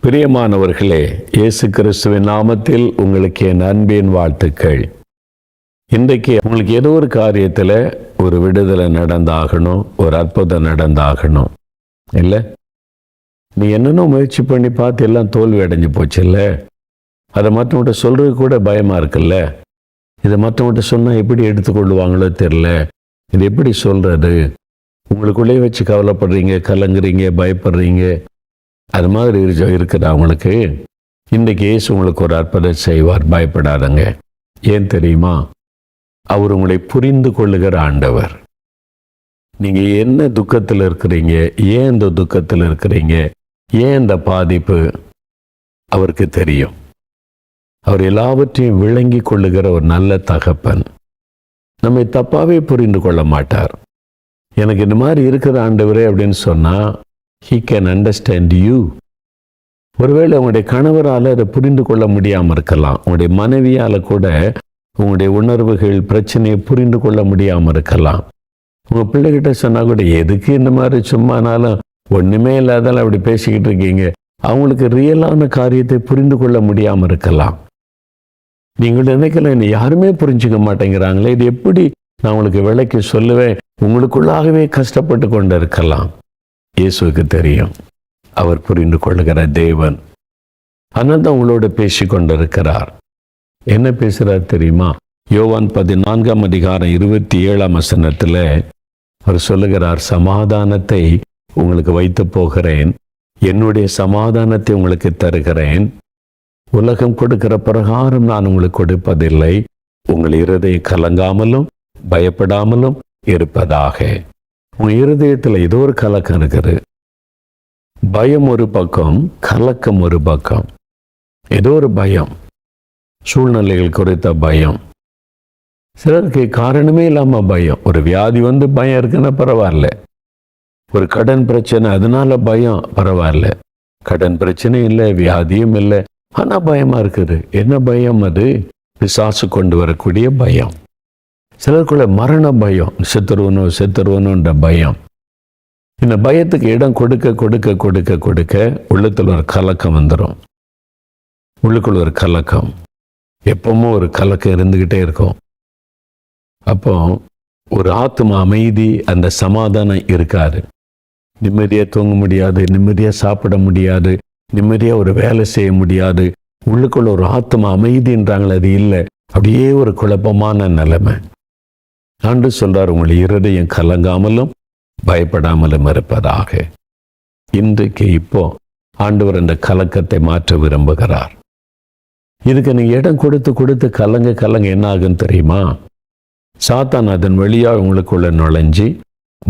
பிரியமானவர்களே, இயேசு கிறிஸ்துவின் நாமத்தில் உங்களுக்கு என் அன்பின் வாழ்த்துக்கள். இன்றைக்கு உங்களுக்கு ஏதோ ஒரு காரியத்தில் ஒரு விடுதலை நடந்தாகணும், ஒரு அற்புதம் நடந்தாகணும். இல்லை, நீ என்னென்ன முயற்சி பண்ணி பார்த்து எல்லாம் தோல்வி அடைஞ்சு போச்சு. இல்லை, அதை மற்றவங்கிட்ட சொல்கிறது கூட பயமாக இருக்குல்ல. இதை மற்றவங்கிட்ட சொன்னால் எப்படி எடுத்துக்கொள்ளுவாங்களோ தெரில. இது எப்படி சொல்கிறது? உங்களுக்குள்ளே வச்சு கவலைப்படுறீங்க, கலங்குறீங்க, பயப்படுறீங்க. அது மாதிரி இருக்குது அவங்களுக்கு. இன்றைக்கு இயேசு உங்களுக்கு ஒரு அற்புதம் செய்வார். பயப்படாதங்க. ஏன் தெரியுமா? அவர் உங்களை புரிந்து கொள்ளுகிற ஆண்டவர். நீங்கள் என்ன துக்கத்தில் இருக்கிறீங்க, ஏன் இந்த துக்கத்தில் இருக்கிறீங்க, ஏன் இந்த பாதிப்பு, அவருக்கு தெரியும். அவர் எல்லாவற்றையும் விளங்கி கொள்ளுகிற ஒரு நல்ல தகப்பன். நம்மை தப்பாகவே புரிந்து கொள்ள மாட்டார். எனக்கு இந்த மாதிரி இருக்கிற ஆண்டவரே அப்படின்னு சொன்னால் He can understand you. ஒருவேளை உங்களுடைய கணவரால் அதை புரிந்து கொள்ள முடியாமல் இருக்கலாம். உங்களுடைய மனைவியால் கூட உங்களுடைய உணர்வுகள், பிரச்சனையை புரிந்து கொள்ள முடியாமல் இருக்கலாம். உங்கள் பிள்ளைகிட்ட சொன்னால் கூட எதுக்கு இந்த மாதிரி சும்மானாலும் ஒன்றுமே இல்லாதாலும் அப்படி பேசிக்கிட்டு இருக்கீங்க. அவங்களுக்கு ரியலான காரியத்தை புரிந்து கொள்ள முடியாமல் இருக்கலாம். நீங்கள் நினைக்கலாம், என்னை யாருமே புரிஞ்சுக்க மாட்டேங்கிறாங்களே, இது எப்படி நான் உங்களுக்கு விளக்கி சொல்லுவேன். உங்களுக்குள்ளாகவே கஷ்டப்பட்டு கொண்டு இருக்கலாம். இயேசுவுக்கு தெரியும். அவர் புரிந்து கொள்ளுகிற தேவன். ஆனால் தான் உங்களோட பேசி கொண்டிருக்கிறார். என்ன பேசுகிறார் தெரியுமா? யோவான் 14:27 அவர் சொல்லுகிறார், சமாதானத்தை உங்களுக்கு வைத்து போகிறேன், என்னுடைய சமாதானத்தை உங்களுக்கு தருகிறேன். உலகம் கொடுக்கிற பிரகாரம் நான் உங்களுக்கு கொடுப்பதில்லை. உங்கள் இருதயம் கலங்காமலும் பயப்படாமலும் இருப்பதாக. உங்கள் இருதயத்தில் ஏதோ ஒரு கலக்கம் இருக்குது. பயம் ஒரு பக்கம், கலக்கம் ஒரு பக்கம். ஏதோ ஒரு பயம், சூழ்நிலைகள் குறித்த பயம். சிலருக்கு காரணமே இல்லாமல் பயம். ஒரு வியாதி வந்து பயம் இருக்குன்னா பரவாயில்ல. ஒரு கடன் பிரச்சனை, அதனால பயம், பரவாயில்ல. கடன் பிரச்சனை இல்லை, வியாதியும் இல்லை, ஆனால் பயமாக இருக்குது. என்ன பயம் அது? பிசாசு கொண்டு வரக்கூடிய பயம். சிலருக்குள்ள மரண பயம், செத்துருவனுன்ற பயம். இந்த பயத்துக்கு இடம் கொடுக்க கொடுக்க கொடுக்க கொடுக்க உள்ளத்தில் ஒரு கலக்கம் வந்துடும். உள்ளுக்குள்ள ஒரு கலக்கம், எப்பவும் ஒரு கலக்கம் இருந்துக்கிட்டே இருக்கும். அப்போ ஒரு ஆத்ம அமைதி, அந்த சமாதானம் இருக்காது. நிம்மதியாக தூங்க முடியாது, நிம்மதியாக சாப்பிட முடியாது, நிம்மதியாக ஒரு வேலை செய்ய முடியாது. உள்ளுக்குள்ள ஒரு ஆத்ம அமைதின்றாங்களே, அது இல்லை. அப்படியே ஒரு குழப்பமான நிலைமை. ஆண்டு சொல்றார், உங்கள் இருதயம் கலங்காமலும் பயப்படாமலும் இருப்பதாக. இன்றைக்கு இப்போ ஆண்டவர் அந்த கலக்கத்தை மாற்ற விரும்புகிறார். இதுக்கு நீங்க இடம் கொடுத்து கொடுத்து கலங்க என்ன ஆகுன்னு தெரியுமா? சாத்தான் அதன் வழியாக உங்களுக்குள்ள நுழைஞ்சி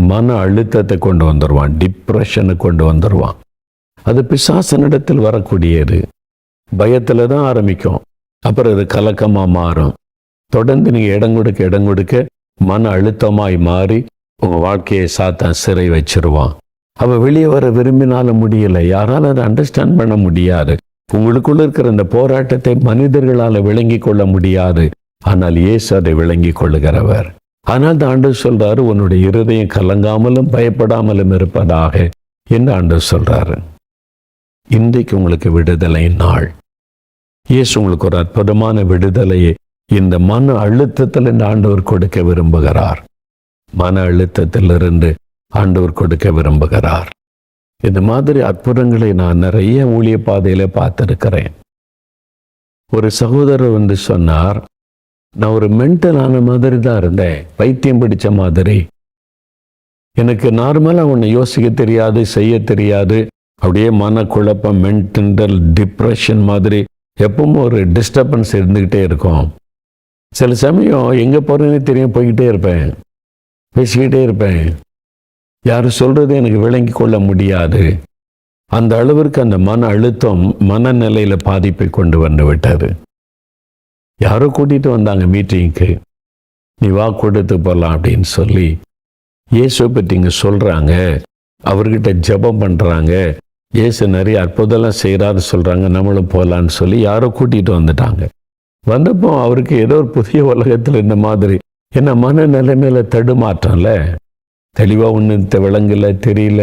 மன அழுத்தத்தை கொண்டு வந்துடுவான், டிப்ரெஷனை கொண்டு வந்துடுவான். அது பிசாசனிடத்தில் வரக்கூடியது. பயத்தில் தான் ஆரம்பிக்கும், அப்புறம் அது கலக்கமாக மாறும். தொடர்ந்து நீங்கள் இடம் கொடுக்க மன அழுத்தமாய் மாறி உங்கள் வாழ்க்கையை சாத்தான் சிறை வச்சிருவான். அவள் வெளியே வர விரும்பினாலும் முடியலை. யாராலும் அதை அண்டர்ஸ்டாண்ட் பண்ண முடியாது. உங்களுக்குள்ள இருக்கிற அந்த போராட்டத்தை மனிதர்களால் விளங்கி கொள்ள முடியாது. ஆனால் இயேசு அதை விளங்கி கொள்ளுகிறவர். ஆனால் தான் ஆண்டவர் சொல்றாரு, உன்னுடைய இருதயம் கலங்காமலும் பயப்படாமலும் இருப்பதாக என்று ஆண்டவர் சொல்றாரு. இன்றைக்கு உங்களுக்கு விடுதலை நாள். இயேசு உங்களுக்கு ஒரு அற்புதமான விடுதலையை இந்த மன அழுத்தத்தில் இந்த ஆண்டவர் கொடுக்க விரும்புகிறார். மன அழுத்தத்திலிருந்து ஆண்டவர் கொடுக்க விரும்புகிறார். இந்த மாதிரி அற்புதங்களை நான் நிறைய ஊழிய பாதையில பார்த்திருக்கிறேன். ஒரு சகோதரர் வந்து சொன்னார், நான் ஒரு மென்டல் ஆன மாதிரி தான் இருந்தேன், பைத்தியம் பிடிச்ச மாதிரி. எனக்கு நார்மலாக ஒன்று யோசிக்க தெரியாது, செய்ய தெரியாது. அப்படியே மனக்குழப்பம், மென்டல் டிப்ரெஷன் மாதிரி எப்பவும் ஒரு டிஸ்டர்பன்ஸ் இருந்துக்கிட்டே இருக்கும். சில சமயம் எங்கே போகிறேன்னு தெரியும், போய்கிட்டே இருப்பேன், பேசிக்கிட்டே இருப்பேன். யாரும் சொல்கிறது எனக்கு விளங்கி கொள்ள முடியாது. அந்த அளவிற்கு அந்த மன அழுத்தம் மனநிலையில் பாதிப்பை கொண்டு வந்து விட்டது. யாரோ கூட்டிகிட்டு வந்தாங்க மீட்டிங்க்கு, நீ வா கொடுத்து போகலாம் அப்படின்னு சொல்லி. இயேசுவை பற்றி இங்கே சொல்கிறாங்க, அவர்கிட்ட ஜெபம் பண்ணுறாங்க, இயேசு நிறைய அற்புதம்லாம் செய்கிறாரு சொல்கிறாங்க, நம்மளும் போகலான்னு சொல்லி யாரோ கூட்டிகிட்டு வந்துட்டாங்க. வந்தப்போ அவருக்கு ஏதோ ஒரு புதிய உலகத்தில் இந்த மாதிரி என்ன மனநிலைமையில தடுமாற்றம்ல, தெளிவாக ஒன்று விளங்கலை, தெரியல.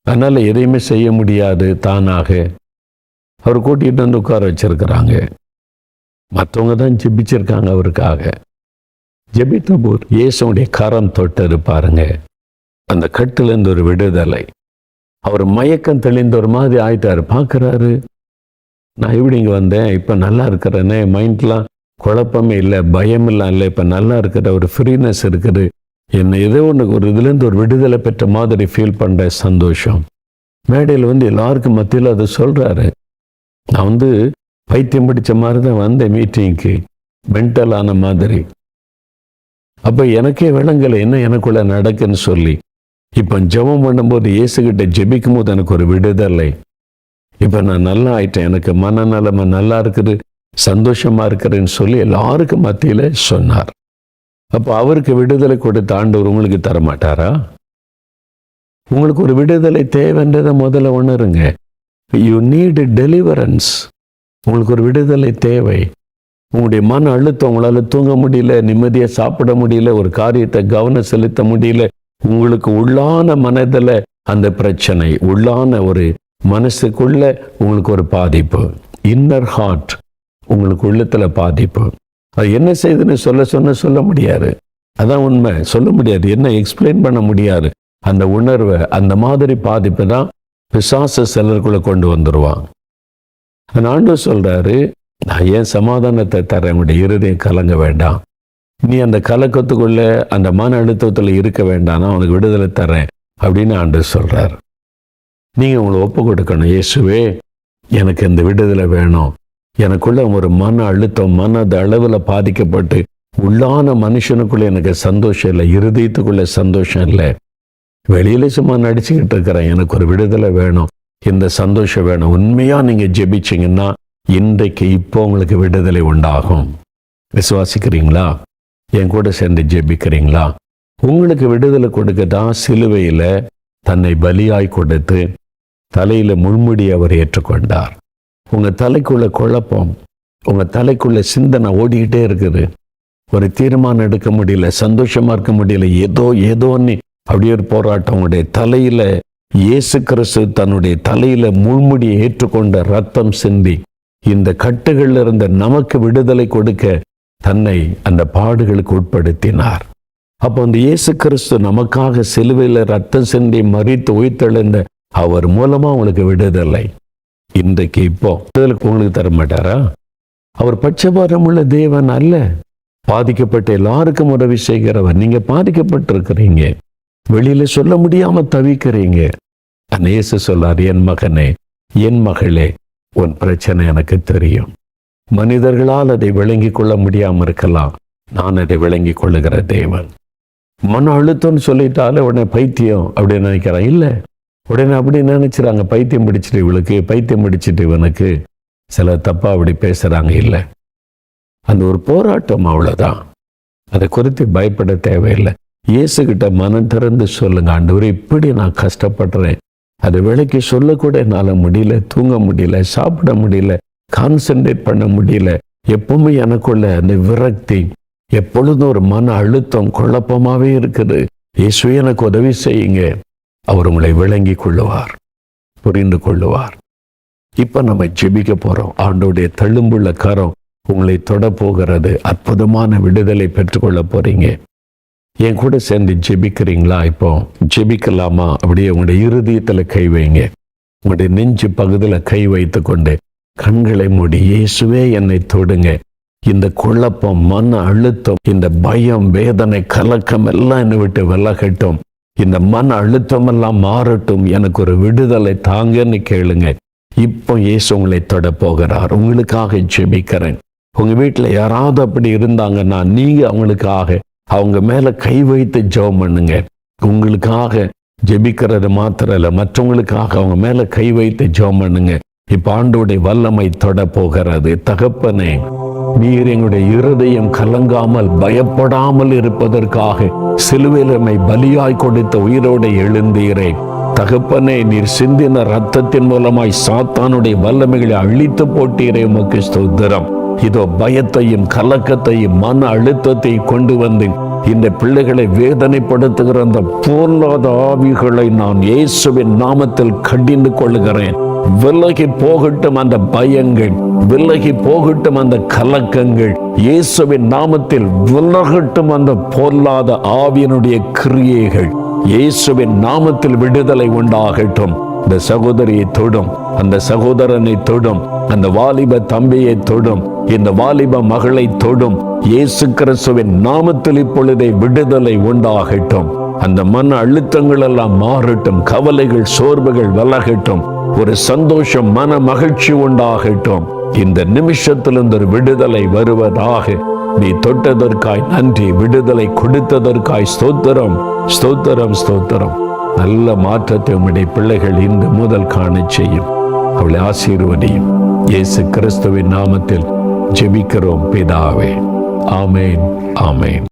அதனால் எதையுமே செய்ய முடியாது தானாக. அவர் கூட்டிகிட்டு வந்து உட்கார வச்சிருக்கிறாங்க. மற்றவங்க தான் ஜெபிச்சிருக்காங்க அவருக்காக. ஜெபித்த போது இயேசுடைய கரம் தொட்டது பாருங்க, அந்த கட்டிலிருந்து ஒரு விடுதலை. அவர் மயக்கம் தெளிந்த ஒரு மாதிரி ஆயிட்டாரு. பார்க்குறாரு, நான் எப்படி இங்கே வந்தேன், இப்போ நல்லா இருக்கிறேனே, மைண்ட்லாம் குழப்பமே இல்லை, பயமெல்லாம் இல்லை, இப்போ நல்லா இருக்கிற ஒரு ஃப்ரீனஸ் இருக்குது, என்னை ஏதோ ஒன்று ஒரு இதுலேருந்து ஒரு விடுதலை பெற்ற மாதிரி ஃபீல் பண்ணுற சந்தோஷம். மேடையில் வந்து எல்லாருக்கும் மத்தியில் அதை சொல்கிறாரு. நான் பைத்தியம் பிடிச்ச மாதிரி தான் வந்தேன் மீட்டிங்க்கு, மென்டல் ஆன மாதிரி. அப்போ எனக்கே விளங்கலை என்ன எனக்குள்ள நடக்குன்னு சொல்லி. இப்போ ஜெபம் பண்ணும்போது இயேசுகிட்ட ஜெபிக்கும் போது எனக்கு ஒரு விடுதலை. இப்போ நான் நல்லா ஆயிட்டேன், எனக்கு மனநலமை நல்லா இருக்குது, சந்தோஷமா இருக்கிறேன்னு சொல்லி எல்லாருக்கும் மத்தியில் சொன்னார். அப்போ அவருக்கு விடுதலை கொடுத்த ஆண்டவர் உங்களுக்கு தரமாட்டாரா? உங்களுக்கு ஒரு விடுதலை தேவைன்றதை முதல்ல உணருங்க. You need deliverance. உங்களுக்கு ஒரு விடுதலை தேவை. உங்களுடைய மன அழுத்தம், உங்களால் தூங்க முடியல, நிம்மதியாக சாப்பிட முடியல, ஒரு காரியத்தை கவனம் செலுத்த முடியல, உங்களுக்கு உள்ளான மனதில் அந்த பிரச்சனை, உள்ளான ஒரு மனசுக்குள்ள உங்களுக்கு ஒரு பாதிப்பு, இன்னர் ஹார்ட், உங்களுக்கு உள்ளத்தில் பாதிப்பு. அது என்ன செய்யுதுன்னு சொல்ல முடியாது. அதான் உண்மை, சொல்ல முடியாது, என்ன எக்ஸ்பிளைன் பண்ண முடியாது. அந்த உணர்வை, அந்த மாதிரி பாதிப்பு தான் பிசாசு சிலருக்குள்ள கொண்டு வந்துடுவான். அந்த ஆண்டவர் சொல்றாரு, நான் ஏன் சமாதானத்தை தரேன், உங்களுடைய இருதயம் கலங்க வேண்டாம், நீ அந்த கலக்கத்துக்குள்ள அந்த மன அழுத்தத்தில் இருக்க வேண்டாம், நான் உனக்கு விடுதலை தரேன் அப்படின்னு ஆண்டவர் சொல்றார். நீங்கள் உங்களை ஒப்பு கொடுக்கணும். இயேசுவே, எனக்கு இந்த விடுதலை வேணும், எனக்குள்ள ஒரு மன அழுத்தம், மனது அளவில் பாதிக்கப்பட்டு உள்ளான மனுஷனுக்குள்ள எனக்கு சந்தோஷம் இல்லை, இருதயத்துக்குள்ள சந்தோஷம் இல்லை, வெளியில சும்மா நடிச்சுக்கிட்டு இருக்கிறேன், எனக்கு ஒரு விடுதலை வேணும், இந்த சந்தோஷம் வேணும். உண்மையாக நீங்கள் ஜெபிச்சிங்கன்னா இன்றைக்கு இப்போ உங்களுக்கு விடுதலை உண்டாகும். விசுவாசிக்கிறீங்களா? என் கூட சேர்ந்து ஜெபிக்கிறீங்களா? உங்களுக்கு விடுதலை கொடுக்க தான் சிலுவையில் தன்னை பலியாய் கொடுத்து தலையில் முள்முடி அவர் ஏற்றுக்கொண்டார். உங்கள் தலைக்குள்ள குழப்பம், உங்கள் தலைக்குள்ள சிந்தனை ஓடிக்கிட்டே இருக்குது, ஒரு தீர்மானம் எடுக்க முடியல, சந்தோஷமாக இருக்க முடியல, ஏதோன்னு அப்படியே ஒரு போராட்டம். உங்களுடைய தலையில் இயேசு கிறிஸ்து தன்னுடைய தலையில் முள்முடியை ஏற்றுக்கொண்ட ரத்தம் சிந்தி இந்த கட்டுகளில் இருந்த நமக்கு விடுதலை கொடுக்க தன்னை அந்த பாடுகளுக்கு உட்படுத்தினார். அப்போ அந்த இயேசு கிறிஸ்து நமக்காக சிலுவையில் ரத்தம் சிந்தி மரித்து உயிர்த்தெழுந்த அவர் மூலமா உங்களுக்கு விடுதலை. இன்றைக்கு இப்போ உங்களுக்கு தர மாட்டாரா? அவர் பட்சபாரம் உள்ள தேவன் அல்ல. பாதிக்கப்பட்ட எல்லாருக்கும் உதவி செய்கிறவர். நீங்க பாதிக்கப்பட்டிருக்கிறீங்க, வெளியில சொல்ல முடியாம தவிக்கிறீங்க. இயேசு சொல்லார், என் மகனே, என் மகளே, உன் பிரச்சனை எனக்கு தெரியும். மனிதர்களால் அதை விளங்கி கொள்ள முடியாம இருக்கலாம், நான் அதை விளங்கி கொள்ளுகிற தேவன். மன அழுத்தம்னு சொல்லிட்டாலே உடனே பைத்தியம் அப்படின்னு நினைக்கிறான். இல்லை, உடனே அப்படி நினைச்சுறாங்க, பைத்தியம் பிடிச்சிட்டு இவளுக்கு, பைத்தியம் பிடிச்சிட்டு இவனுக்கு, சில தப்பா அப்படி பேசுறாங்க. இல்லை, அந்த ஒரு போராட்டம், அவ்வளவுதான். அதை குறித்து பயப்பட தேவையில்லை. இயேசுகிட்ட மனம் திறந்து சொல்லுங்க, ஆண்டவரே இப்படி நான் கஷ்டப்படுறேன், அதை விலைக்கு சொல்லக்கூட என்னால் முடியல, தூங்க முடியல, சாப்பிட முடியல, கான்சென்ட்ரேட் பண்ண முடியல, எப்பவுமே எனக்குள்ள அந்த விரக்தி, எப்பொழுதும் ஒரு மன அழுத்தம், குழப்பமாவே இருக்குது. இயேசுவே எனக்கு உதவி செய்யுங்க. அவர் உங்களை விளங்கி கொள்ளுவார், புரிந்து கொள்ளுவார். இப்ப நம்ம ஜெபிக்க போறோம். ஆண்டோடைய தழும்புள்ள கரம் உங்களை தொட போகிறது. அற்புதமான விடுதலை பெற்றுக்கொள்ள போறீங்க. என் கூட சேர்ந்து ஜெபிக்கிறீங்களா? இப்போ ஜெபிக்கலாமா? அப்படியே உங்களுடைய இருதயத்தில் கை வைங்க. உங்களுடைய நெஞ்சு பகுதியில் கை வைத்து கொண்டு கண்களை மூடி, இயேசுவே என்னை தொடுங்க. இந்த குழப்பம், மன அழுத்தம், இந்த பயம், வேதனை, கலக்கம் எல்லாம் என்னை விட்டு விலகட்டும். இந்த மன அழுத்தம் எல்லாம் மாறட்டும். எனக்கு ஒரு விடுதலை தாங்கன்னு கேளுங்க. இப்போ இயேசு உங்களை தொட போகிறார். உங்களுக்காக ஜெபிக்கிறேன். உங்க வீட்டில் யாராவது அப்படி இருந்தாங்கன்னா நீங்க அவங்களுக்காக அவங்க மேல கை வைத்து ஜெபம் பண்ணுங்க. உங்களுக்காக ஜெபிக்கிறது மாத்திரம் இல்லை, மற்றவங்களுக்காக அவங்க மேல கை வைத்து ஜெபம் பண்ணுங்க. இப்ப ஆண்டவருடைய வல்லமை தொட போகிறது. தகப்பனே, நீர் எங்களுடைய இருதயம் கலங்காமல் பயப்படாமல் இருப்பதற்காக சிலுவையில் நம்மை பலியாய் கொடுத்த உயிரோடு எழுந்தீரே. தகப்பனே, நீர் சிந்தின ரத்தத்தின் மூலமாய் சாத்தானுடைய வல்லமைகளை அழித்து போட்டீரே. உமக்கு ஸ்தோத்திரம். இதோ பயத்தையும் கலக்கத்தையும் மன அழுத்தத்தை கொண்டு வந்து இந்த பிள்ளைகளை வேதனைப்படுத்துகிற அந்த பொருளாத ஆவிகளை நான் இயேசுவின் நாமத்தில் கடிந்து கொள்ளுகிறேன். விலகி போகட்டும் அந்த பயங்கள், விலகி போகட்டும் அந்த கலக்கங்கள். இயேசுவின் நாமத்தில் விலகட்டும் அந்த பொல்லாத ஆவியினுடைய கிரியைகள். இயேசுவின் நாமத்தில் விடுதலை உண்டாகட்டும். இந்த சகோதரியை தொடும், அந்த சகோதரனை தொடும், அந்த வாலிப தம்பியை தொடும், இந்த வாலிப மகளை தொடும். இயேசு கிறிஸ்துவின் நாமத்தில் இப்பொழுதே விடுதலை உண்டாகட்டும். அந்த மன அழுத்தங்கள் எல்லாம் மாறட்டும், கவலைகள் சோர்வுகள் விலகட்டும், ஒரு சந்தோஷம் மன மகிழ்ச்சி உண்டாகட்டும். இந்த நிமிஷத்தில் இந்த விடுதலை வருவதாக. நீ தொட்டதற்காய் நன்றி, விடுதலை கொடுத்ததற்காய் ஸ்தோத்திரம், ஸ்தோத்திரம், ஸ்தோத்திரம். நல்ல மாற்றத்தை உம்முடைய பிள்ளைகள் இன்று முதல் காண செய்யும். அவளை ஆசீர்வதியும். இயேசு கிறிஸ்துவின் நாமத்தில் ஜெபிக்கிறோம் பிதாவே. ஆமேன், ஆமேன்.